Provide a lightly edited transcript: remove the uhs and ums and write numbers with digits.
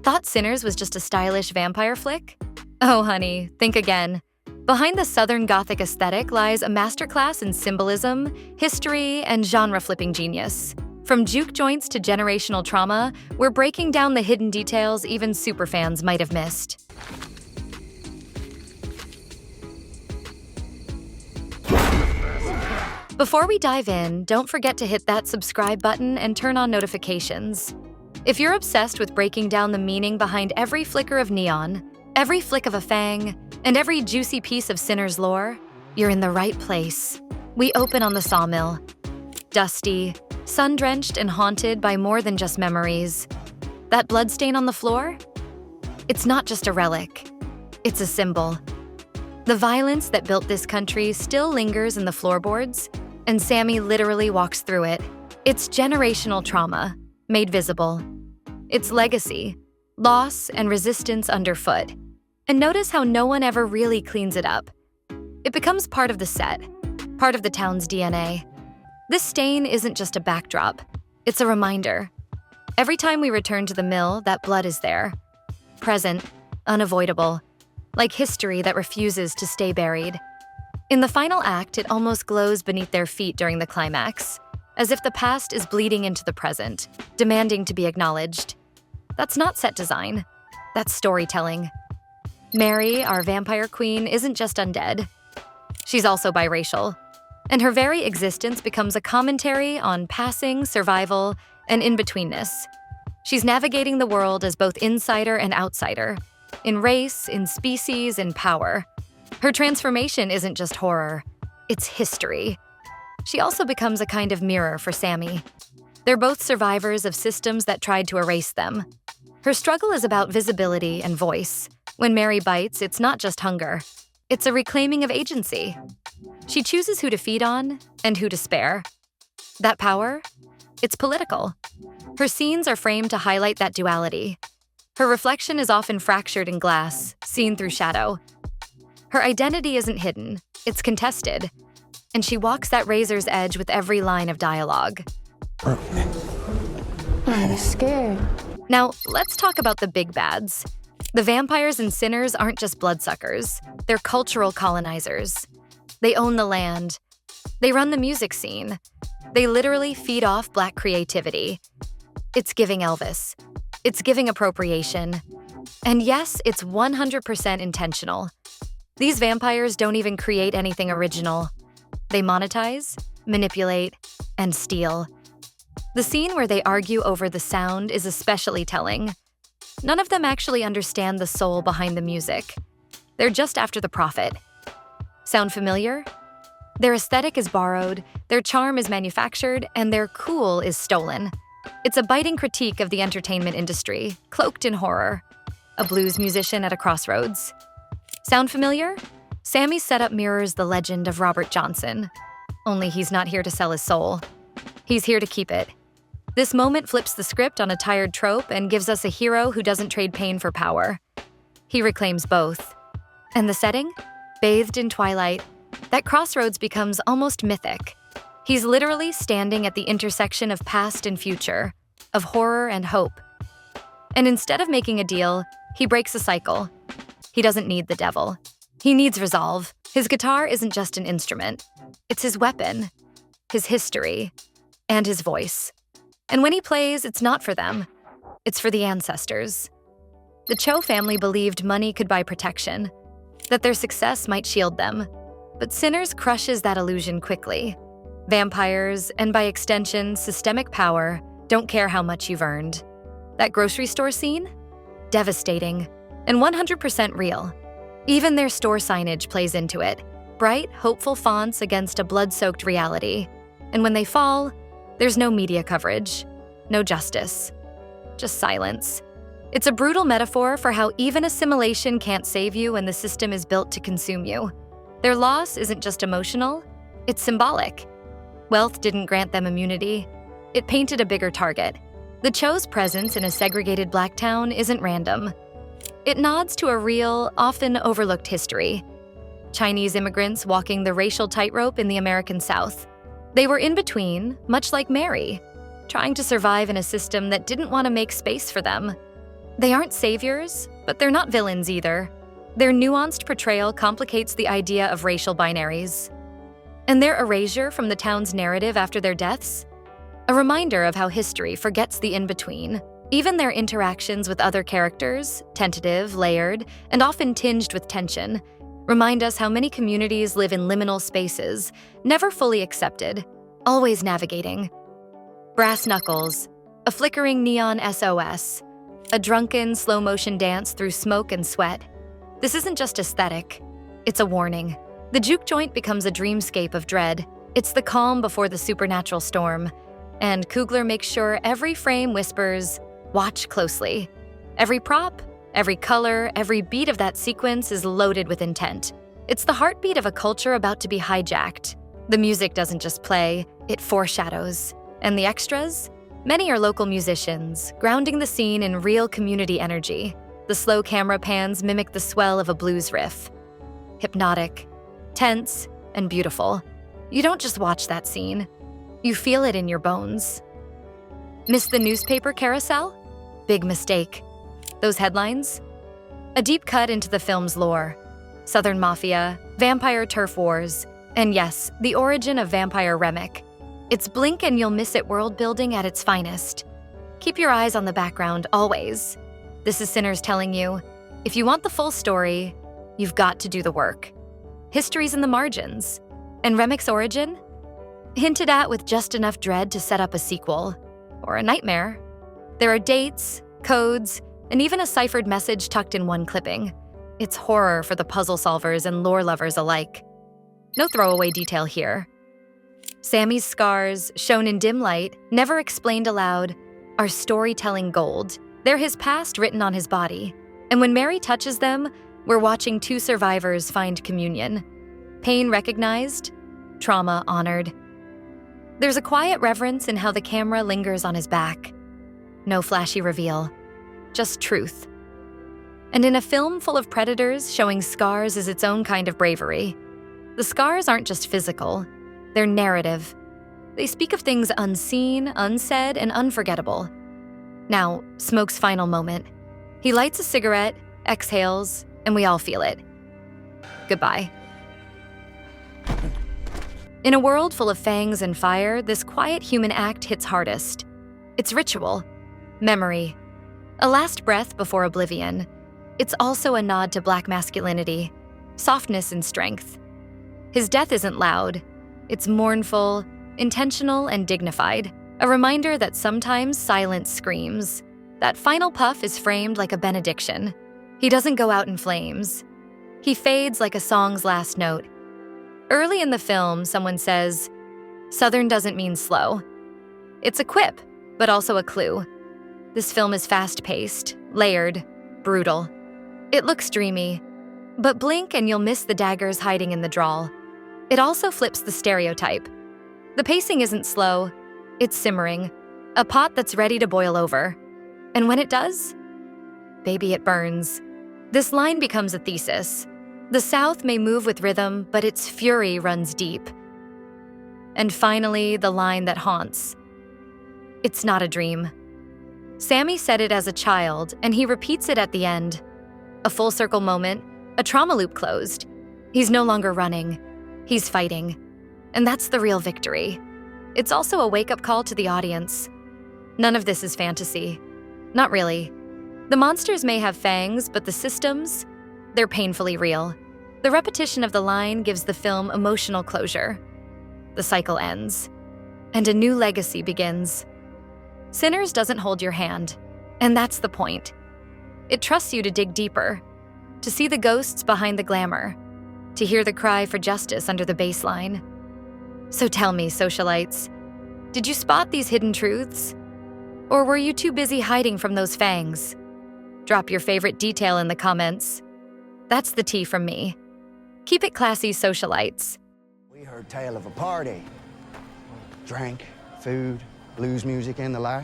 Thought Sinners was just a stylish vampire flick? Oh, honey, think again. Behind the Southern Gothic aesthetic lies a masterclass in symbolism, history, and genre-flipping genius. From juke joints to generational trauma, we're breaking down the hidden details even superfans might have missed. Before we dive in, don't forget to hit that subscribe button and turn on notifications. If you're obsessed with breaking down the meaning behind every flicker of neon, every flick of a fang, and every juicy piece of Sinners lore, you're in the right place. We open on the sawmill. Dusty, sun-drenched and haunted by more than just memories. That bloodstain on the floor? It's not just a relic. It's a symbol. The violence that built this country still lingers in the floorboards, and Sammie literally walks through it. It's generational trauma, made visible. It's legacy, loss, and resistance underfoot. And notice how no one ever really cleans it up. It becomes part of the set, part of the town's DNA. This stain isn't just a backdrop, it's a reminder. Every time we return to the mill, that blood is there. Present, unavoidable, like history that refuses to stay buried. In the final act, it almost glows beneath their feet during the climax, as if the past is bleeding into the present, demanding to be acknowledged. That's not set design, that's storytelling. Mary, our vampire queen, isn't just undead. She's also biracial, and her very existence becomes a commentary on passing, survival, and in-betweenness. She's navigating the world as both insider and outsider, in race, in species, in power. Her transformation isn't just horror, it's history. She also becomes a kind of mirror for Sammie. They're both survivors of systems that tried to erase them. Her struggle is about visibility and voice. When Mary bites, it's not just hunger. It's a reclaiming of agency. She chooses who to feed on and who to spare. That power? It's political. Her scenes are framed to highlight that duality. Her reflection is often fractured in glass, seen through shadow. Her identity isn't hidden, it's contested. And she walks that razor's edge with every line of dialogue. I'm scared. Now, let's talk about the big bads. The vampires and sinners aren't just bloodsuckers, they're cultural colonizers. They own the land. They run the music scene. They literally feed off Black creativity. It's giving Elvis. It's giving appropriation. And yes, it's 100% intentional. These vampires don't even create anything original. They monetize, manipulate, and steal. The scene where they argue over the sound is especially telling. None of them actually understand the soul behind the music. They're just after the profit. Sound familiar? Their aesthetic is borrowed, their charm is manufactured, and their cool is stolen. It's a biting critique of the entertainment industry, cloaked in horror. A blues musician at a crossroads. Sound familiar? Sammie's setup mirrors the legend of Robert Johnson. Only he's not here to sell his soul. He's here to keep it. This moment flips the script on a tired trope and gives us a hero who doesn't trade pain for power. He reclaims both. And the setting? Bathed in twilight, that crossroads becomes almost mythic. He's literally standing at the intersection of past and future, of horror and hope. And instead of making a deal, he breaks a cycle. He doesn't need the devil. He needs resolve. His guitar isn't just an instrument. It's his weapon, his history, and his voice. And when he plays, it's not for them. It's for the ancestors. The Cho family believed money could buy protection, that their success might shield them. But Sinners crushes that illusion quickly. Vampires, and by extension, systemic power, don't care how much you've earned. That grocery store scene? Devastating, and 100% real. Even their store signage plays into it. Bright, hopeful fonts against a blood-soaked reality. And when they fall, there's no media coverage, no justice, just silence. It's a brutal metaphor for how even assimilation can't save you when the system is built to consume you. Their loss isn't just emotional, it's symbolic. Wealth didn't grant them immunity. It painted a bigger target. The Cho's presence in a segregated Black town isn't random. It nods to a real, often overlooked history. Chinese immigrants walking the racial tightrope in the American South. They were in between, much like Mary, trying to survive in a system that didn't want to make space for them. They aren't saviors, but they're not villains either. Their nuanced portrayal complicates the idea of racial binaries. And their erasure from the town's narrative after their deaths? A reminder of how history forgets the in-between. Even their interactions with other characters, tentative, layered, and often tinged with tension, remind us how many communities live in liminal spaces, never fully accepted, always navigating. Brass knuckles, a flickering neon SOS, a drunken, slow-motion dance through smoke and sweat. This isn't just aesthetic, it's a warning. The juke joint becomes a dreamscape of dread. It's the calm before the supernatural storm. And Coogler makes sure every frame whispers, "Watch closely." Every prop, every color, every beat of that sequence is loaded with intent. It's the heartbeat of a culture about to be hijacked. The music doesn't just play, it foreshadows. And the extras? Many are local musicians, grounding the scene in real community energy. The slow camera pans mimic the swell of a blues riff. Hypnotic, tense, and beautiful. You don't just watch that scene, you feel it in your bones. Miss the newspaper carousel? Big mistake. Those headlines? A deep cut into the film's lore. Southern Mafia, vampire turf wars, and yes, the origin of vampire Remick. It's blink and you'll miss it world building at its finest. Keep your eyes on the background always. This is Sinners telling you, if you want the full story, you've got to do the work. History's in the margins. And Remick's origin? Hinted at with just enough dread to set up a sequel. Or a nightmare. There are dates, codes, and even a ciphered message tucked in one clipping. It's horror for the puzzle solvers and lore lovers alike. No throwaway detail here. Sammie's scars, shown in dim light, never explained aloud, are storytelling gold. They're his past written on his body. And when Mary touches them, we're watching two survivors find communion. Pain recognized, trauma honored. There's a quiet reverence in how the camera lingers on his back. No flashy reveal, just truth. And in a film full of predators showing scars as its own kind of bravery, the scars aren't just physical, they're narrative. They speak of things unseen, unsaid, and unforgettable. Now, Smoke's final moment. He lights a cigarette, exhales, and we all feel it. Goodbye. In a world full of fangs and fire, this quiet human act hits hardest. It's ritual, memory, a last breath before oblivion. It's also a nod to Black masculinity, softness and strength. His death isn't loud. It's mournful, intentional, and dignified, a reminder that sometimes silence screams. That final puff is framed like a benediction. He doesn't go out in flames. He fades like a song's last note. Early in the film, someone says, "Southern doesn't mean slow." It's a quip, but also a clue. This film is fast-paced, layered, brutal. It looks dreamy, but blink and you'll miss the daggers hiding in the drawl. It also flips the stereotype. The pacing isn't slow, it's simmering, a pot that's ready to boil over. And when it does, baby, it burns. This line becomes a thesis. The South may move with rhythm, but its fury runs deep. And finally, the line that haunts. It's not a dream. Sammie said it as a child, and he repeats it at the end. A full circle moment, a trauma loop closed. He's no longer running, he's fighting. And that's the real victory. It's also a wake-up call to the audience. None of this is fantasy. Not really. The monsters may have fangs, but the systems, they're painfully real. The repetition of the line gives the film emotional closure. The cycle ends, and a new legacy begins. Sinners doesn't hold your hand, and that's the point. It trusts you to dig deeper, to see the ghosts behind the glamour, to hear the cry for justice under the baseline. So tell me, Socialites, did you spot these hidden truths? Or were you too busy hiding from those fangs? Drop your favorite detail in the comments. That's the tea from me. Keep it classy, Socialites. We heard tale of a party. Drank, food, blues music, and the like.